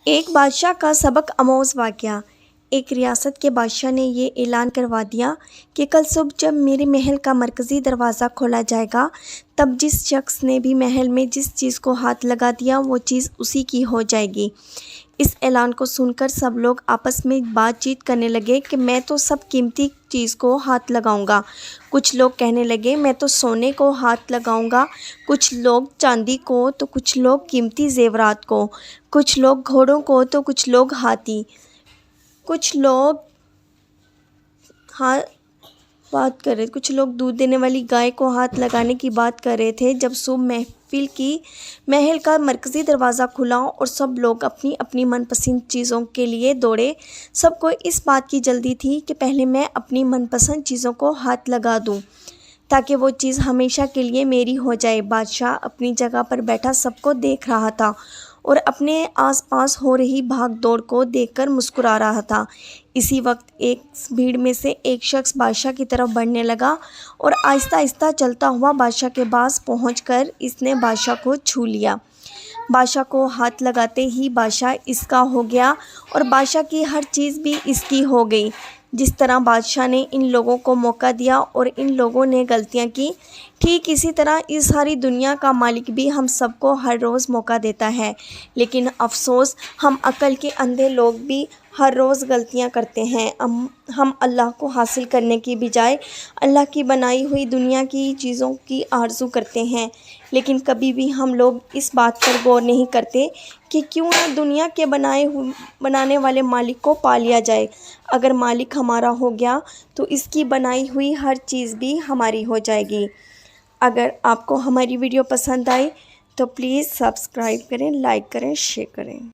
ایک بادشاہ کا سبق آموز واقعہ۔ ایک ریاست کے بادشاہ نے یہ اعلان کروا دیا کہ کل صبح جب میرے محل کا مرکزی دروازہ کھولا جائے گا، تب جس شخص نے بھی محل میں جس چیز کو ہاتھ لگا دیا وہ چیز اسی کی ہو جائے گی۔ اس اعلان کو سن کر سب لوگ آپس میں بات چیت کرنے لگے کہ میں تو سب قیمتی چیز کو ہاتھ لگاؤں گا۔ کچھ لوگ کہنے لگے میں تو سونے کو ہاتھ لگاؤں گا، کچھ لوگ چاندی کو، تو کچھ لوگ قیمتی زیورات کو، کچھ لوگ گھوڑوں کو، تو کچھ لوگ ہاتھی، کچھ لوگ کچھ لوگ دودھ دینے والی گائے کو ہاتھ لگانے کی بات کر رہے تھے۔ جب صبح محل کا مرکزی دروازہ کھلا اور سب لوگ اپنی اپنی من پسند چیزوں کے لیے دوڑے، سب کو اس بات کی جلدی تھی کہ پہلے میں اپنی من پسند چیزوں کو ہاتھ لگا دوں تاکہ وہ چیز ہمیشہ کے لیے میری ہو جائے۔ بادشاہ اپنی جگہ پر بیٹھا سب کو دیکھ رہا تھا اور اپنے آس پاس ہو رہی بھاگ دوڑ کو دیکھ کر مسکرا رہا تھا۔ اسی وقت ایک بھیڑ میں سے ایک شخص بادشاہ کی طرف بڑھنے لگا اور آہستہ آہستہ چلتا ہوا بادشاہ کے پاس پہنچ کر اس نے بادشاہ کو چھو لیا۔ بادشاہ کو ہاتھ لگاتے ہی بادشاہ اس کا ہو گیا اور بادشاہ کی ہر چیز بھی اس کی ہو گئی۔ جس طرح بادشاہ نے ان لوگوں کو موقع دیا اور ان لوگوں نے غلطیاں کی، ٹھیک اسی طرح اس ساری دنیا کا مالک بھی ہم سب کو ہر روز موقع دیتا ہے، لیکن افسوس ہم عقل کے اندھے لوگ بھی ہر روز غلطیاں کرتے ہیں۔ ہم اللہ کو حاصل کرنے کی بجائے اللہ کی بنائی ہوئی دنیا کی چیزوں کی آرزو کرتے ہیں، لیکن کبھی بھی ہم لوگ اس بات پر غور نہیں کرتے کہ کیوں نہ دنیا کے بنانے والے مالک کو پا لیا جائے۔ اگر مالک ہمارا ہو گیا تو اس کی بنائی ہوئی ہر چیز بھی ہماری ہو جائے گی۔ اگر آپ کو ہماری ویڈیو پسند آئی تو پلیز سبسکرائب کریں، لائک کریں، شیئر کریں۔